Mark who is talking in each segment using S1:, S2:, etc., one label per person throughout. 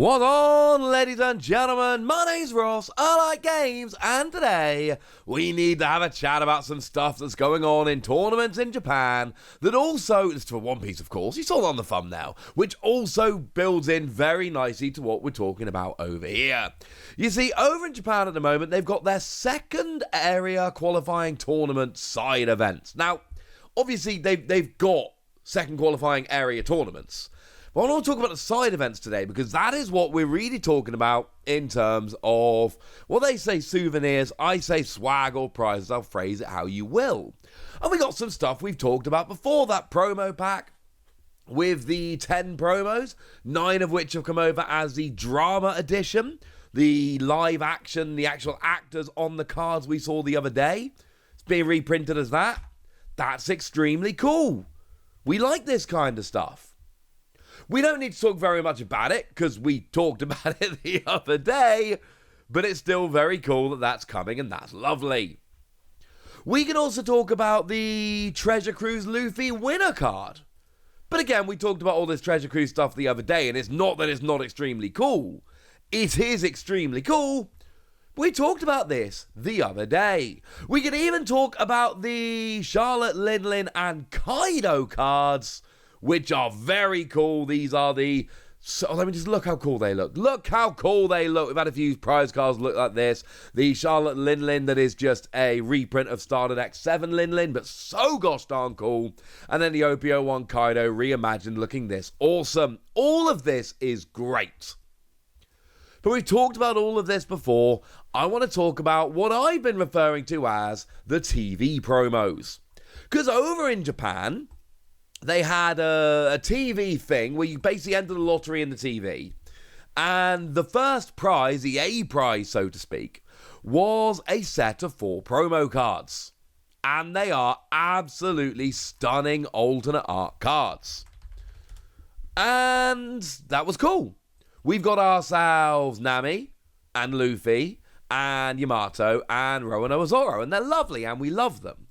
S1: What's on, ladies and gentlemen? My name's Ross, I like games, and today we need to have a chat about some stuff that's going on in tournaments in Japan that also, it's for One Piece of course, you saw it on the thumbnail, which also builds in very nicely to what we're talking about over here. You see, over in Japan at the moment, they've got their second area qualifying tournament side events. Now, obviously, they've got second qualifying area tournaments. But I want to talk about the side events today because that is what we're really talking about in terms of, well, they say souvenirs, I say swag or prizes, I'll phrase it how you will. And we got some stuff we've talked about before, that promo pack with the 10 promos, 9 of which have come over as the drama edition, the live action, the actual actors on the cards we saw the other day. It's being reprinted as that. That's extremely cool. We like this kind of stuff. We don't need to talk very much about it, because we talked about it the other day, but it's still very cool that that's coming, and that's lovely. We can also talk about the Treasure Cruise Luffy winner card. But again, we talked about all this Treasure Cruise stuff the other day, and it's not that it's not extremely cool. It is extremely cool. We talked about this the other day. We can even talk about the Charlotte Linlin and Kaido cards, which are very cool. These are the... So let me just look how cool they look. Look how cool they look. We've had a few prize cards look like this. The Charlotte Linlin that is just a reprint of Starter Deck 7 Linlin, but so gosh darn cool. And then the OPO1 Kaido reimagined looking this awesome. All of this is great. But we've talked about all of this before. I want to talk about what I've been referring to as the TV promos. Because over in Japan, they had a TV thing where you basically enter the lottery in the TV. And the first prize, the A prize, so to speak, was a set of 4 promo cards. And they are absolutely stunning alternate art cards. And that was cool. We've got ourselves Nami and Luffy and Yamato and Roanoa Zoro. And they're lovely and we love them.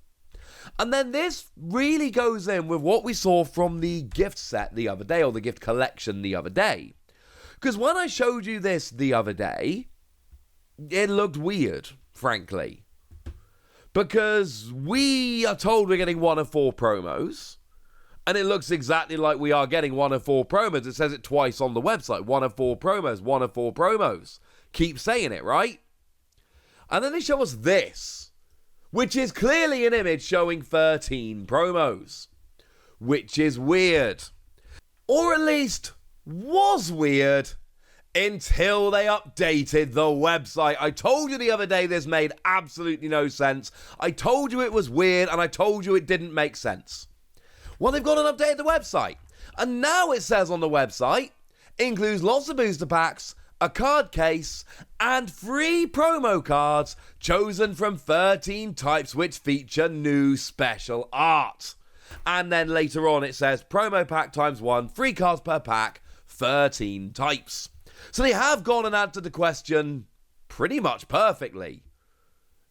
S1: And then this really goes in with what we saw from the gift set the other day, or the gift collection the other day. Because when I showed you this the other day, it looked weird, frankly. Because we are told we're getting 1 of 4 promos, and it looks exactly like we are getting 1 of 4 promos. It says it twice on the website, 1 of 4 promos, 1 of 4 promos. Keep saying it, right? And then they show us this, which is clearly an image showing 13 promos, which is weird. Or at least was weird until they updated the website. I told you the other day this made absolutely no sense. I told you it was weird, and I told you it didn't make sense. Well, they've gone and updated the website. And now it says on the website, includes lots of booster packs, a card case, and 3 promo cards chosen from 13 types which feature new special art. And then later on it says promo pack times 1, 3 cards per pack, 13 types. So they have gone and answered the question pretty much perfectly.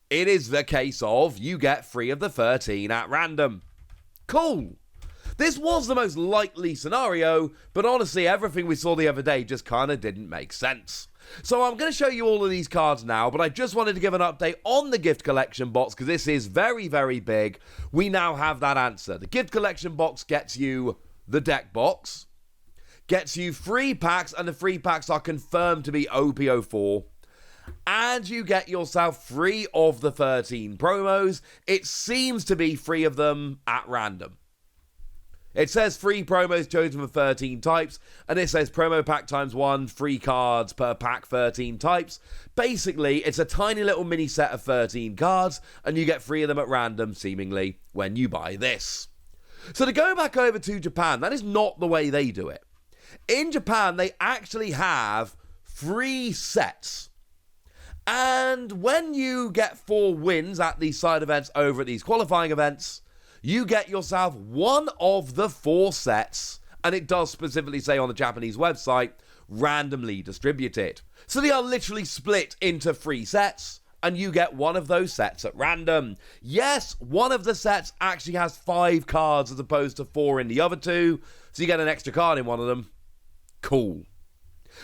S1: It is the case of you get 3 of the 13 at random. Cool. This was the most likely scenario, but honestly, everything we saw the other day just kind of didn't make sense. So I'm going to show you all of these cards now, but I just wanted to give an update on the gift collection box, because this is very, very big. We now have that answer. The gift collection box gets you the deck box, gets you 3 packs, and the 3 packs are confirmed to be OPO4. And you get yourself 3 of the 13 promos. It seems to be 3 of them at random. It says 3 promos chosen from 13 types, and it says promo pack times 1, 3 cards per pack, 13 types. Basically, it's a tiny little mini set of 13 cards, and you get 3 of them at random, seemingly, when you buy this. So to go back over to Japan, that is not the way they do it. In Japan, they actually have 3 sets. And when you get 4 wins at these side events over at these qualifying events, you get yourself 1 of the 4 sets, and it does specifically say on the Japanese website, randomly distributed. So they are literally split into 3 sets, and you get 1 of those sets at random. Yes, 1 of the sets actually has 5 cards as opposed to 4 in the other 2, so you get an extra card in one of them. Cool.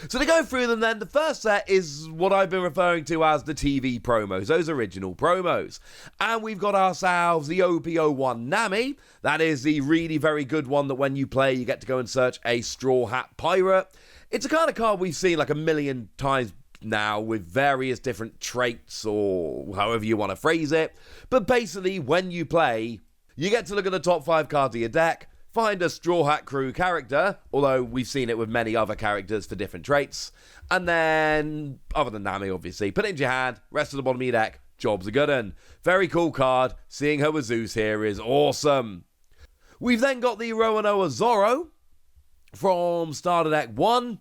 S1: So to go through them then, the first set is what I've been referring to as the TV promos, those original promos. And we've got ourselves the OP01 Nami. That is the really very good one that when you play, you get to go and search a Straw Hat Pirate. It's a kind of card we've seen like a million times now with various different traits or however you want to phrase it. But basically, when you play, you get to look at the top 5 cards of your deck, find a Straw Hat Crew character, although we've seen it with many other characters for different traits, and then, other than Nami obviously, put it into your hand, rest of the bottom of your deck, job's a good un. Very cool card, seeing her with Zeus here is awesome. We've then got the Roanoa Zorro from Starter Deck 1,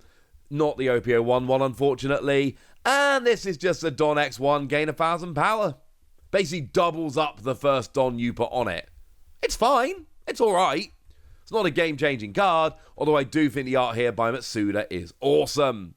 S1: not the OPO1 one unfortunately, and this is just a Don X1, gain 1,000 power. Basically doubles up the first Don you put on it. It's fine, it's alright. It's not a game-changing card, although I do think the art here by Matsuda is awesome.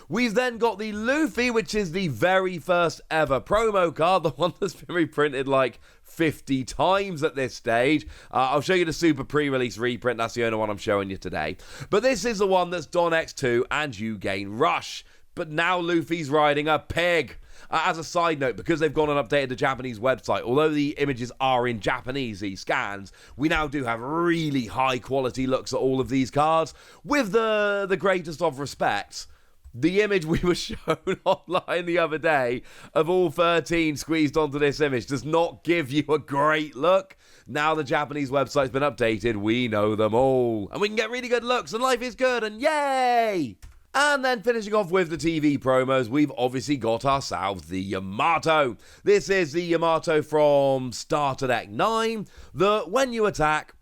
S1: We've then got the Luffy, which is the very first ever promo card, the one that's been reprinted like 50 times at this stage. I'll show you the super pre-release reprint, that's the only one I'm showing you today. But this is the one that's Don X2 and you gain Rush. But now Luffy's riding a pig. As a side note, because they've gone and updated the Japanese website, although the images are in Japanese, these scans, we now do have really high quality looks at all of these cards. With the greatest of respects, the image we were shown online the other day of all 13 squeezed onto this image does not give you a great look. Now the Japanese website's been updated, we know them all. And we can get really good looks, and life is good, and yay! And then finishing off with the TV promos, we've obviously got ourselves the Yamato. This is the Yamato from Starter Deck 9, that when you attack,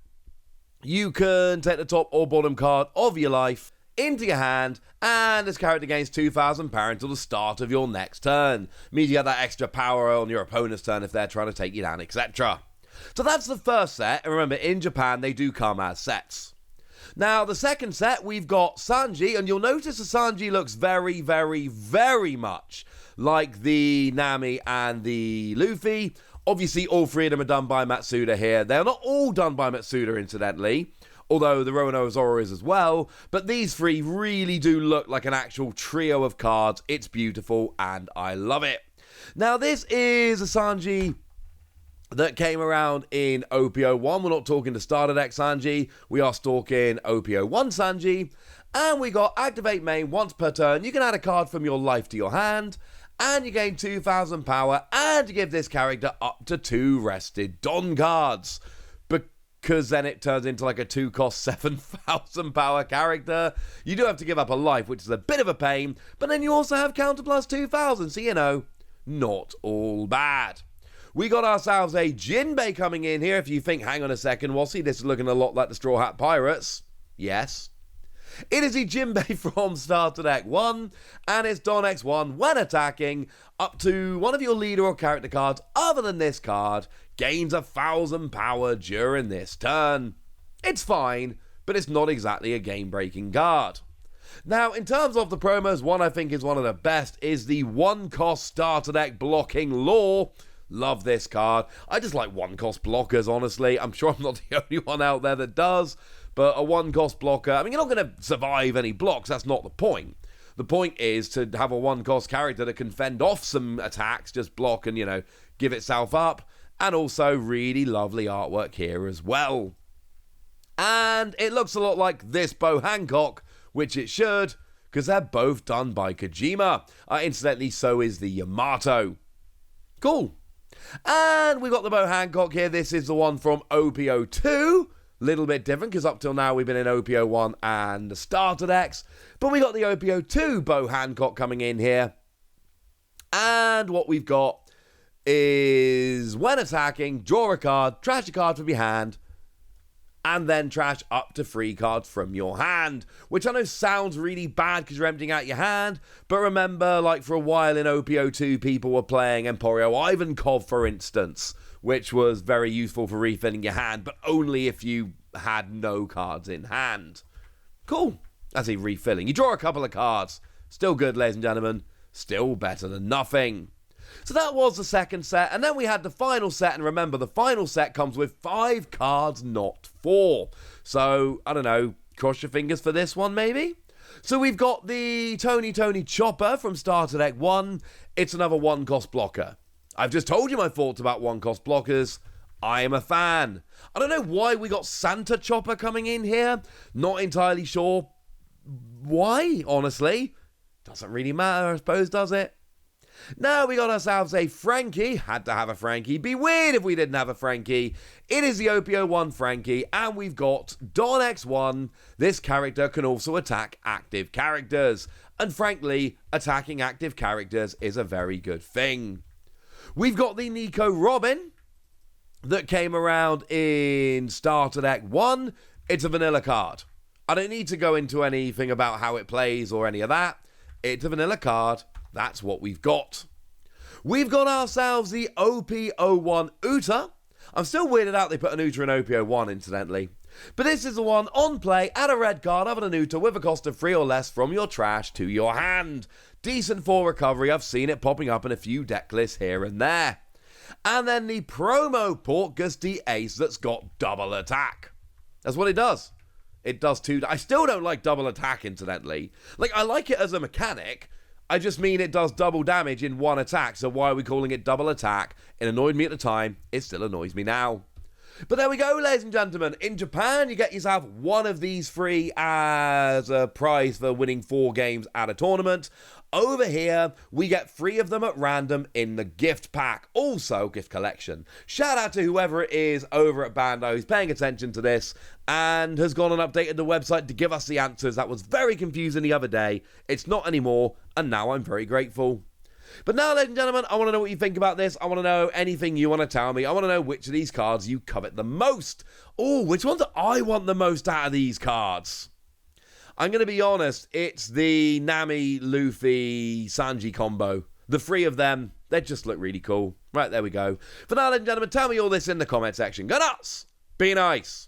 S1: you can take the top or bottom card of your life into your hand, and this character gains 2,000 power until the start of your next turn. Means you get that extra power on your opponent's turn if they're trying to take you down, etc. So that's the first set, and remember, in Japan, they do come as sets. Now, the second set, we've got Sanji, and you'll notice the Sanji looks very, very, very much like the Nami and the Luffy. Obviously, all 3 of them are done by Matsuda here. They're not all done by Matsuda, incidentally, although the Roanoa Zorro is as well, but these 3 really do look like an actual trio of cards. It's beautiful, and I love it. Now, this is a Sanji that came around in OPO1. We're not talking the Starter Deck Sanji. We are talking OPO1 Sanji. And we got activate main once per turn. You can add a card from your life to your hand. And you gain 2,000 power. And you give this character up to 2 rested Don cards. Because then it turns into like a 2-cost 7,000 power character. You do have to give up a life, which is a bit of a pain. But then you also have counter plus 2,000. So, you know, not all bad. We got ourselves a Jinbei coming in here. If you think, hang on a second, Wassy, this is looking a lot like the Straw Hat Pirates. Yes. It is a Jinbei from Starter Deck 1, and it's Don X1 when attacking. Up to one of your leader or character cards other than this card gains 1,000 power during this turn. It's fine, but it's not exactly a game-breaking card. Now, in terms of the promos, one I think is one of the best is the 1-cost Starter Deck Blocking Law. Love this card. I just like 1-cost blockers, honestly. I'm sure I'm not the only one out there that does, but a 1-cost blocker, I mean, you're not going to survive any blocks. That's not the point. The point is to have a 1-cost character that can fend off some attacks, just block and, you know, give itself up. And also really lovely artwork here as well. And it looks a lot like this Bo Hancock, which it should, because they're both done by Kojima. Incidentally, so is the Yamato. Cool. And we got the Bo Hancock here. This is the one from OPO2. Little bit different, because up till now we've been in OPO1 and the Starter Decks. But we got the OPO2 Bo Hancock coming in here. And what we've got is, when attacking, draw a card, trash a card from your hand, and then trash up to 3 cards from your hand, which I know sounds really bad because you're emptying out your hand, but remember, like, for a while in OPO2, people were playing Emporio Ivankov, for instance, which was very useful for refilling your hand, but only if you had no cards in hand. Cool. That's a refilling. You draw a couple of cards. Still good, ladies and gentlemen. Still better than nothing. So that was the second set, and then we had the final set, and remember, the final set comes with 5 cards, not 4. So, I don't know, cross your fingers for this one, maybe? So we've got the Tony Chopper from Starter Deck 1. It's another one-cost blocker. I've just told you my thoughts about one-cost blockers. I am a fan. I don't know why we got Santa Chopper coming in here. Not entirely sure why, honestly. Doesn't really matter, I suppose, does it? Now we got ourselves a Frankie. Had to have a Frankie. Be weird if we didn't have a Frankie. It is the OP01 Frankie, and we've got Don X1. This character can also attack active characters. And frankly, attacking active characters is a very good thing. We've got the Nico Robin that came around in Starter Deck 1. It's a vanilla card. I don't need to go into anything about how it plays or any of that. It's a vanilla card. That's what we've got. We've got ourselves the OP01 Uta. I'm still weirded out they put an Uta in OP01, incidentally. But this is the one on play, add a red card of an Uta with a cost of 3 or less from your trash to your hand. Decent for recovery. I've seen it popping up in a few deck lists here and there. And then the promo Portgus the Ace that's got double attack. That's what it does. It does two. I still don't like double attack, incidentally. Like, I like it as a mechanic. I just mean it does double damage in one attack, so why are we calling it double attack? It annoyed me at the time, it still annoys me now. But there we go, ladies and gentlemen. In Japan, you get yourself one of these free as a prize for winning 4 games at a tournament. Over here, we get 3 of them at random in the gift pack. Also, gift collection. Shout out to whoever it is over at Bandai who's paying attention to this and has gone and updated the website to give us the answers. That was very confusing the other day. It's not anymore, and now I'm very grateful. But now, ladies and gentlemen, I want to know what you think about this. I want to know anything you want to tell me. I want to know which of these cards you covet the most. Oh, which ones do I want the most out of these cards? I'm going to be honest, it's the Nami, Luffy, Sanji combo. The 3 of them, they just look really cool. Right, there we go. For now, ladies and gentlemen, tell me all this in the comment section. Go nuts! Be nice!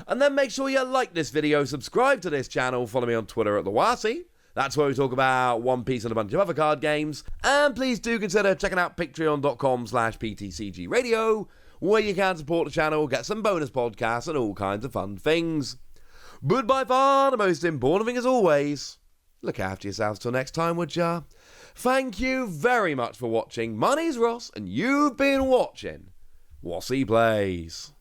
S1: And then make sure you like this video, subscribe to this channel, follow me on Twitter at TheWasi. That's where we talk about One Piece and a bunch of other card games. And please do consider checking out patreon.com/PTCG Radio, where you can support the channel, get some bonus podcasts, and all kinds of fun things. But by far, the most important thing as always, look after yourselves till next time, would ya? Thank you very much for watching. My name's Ross, and you've been watching Wasi Plays.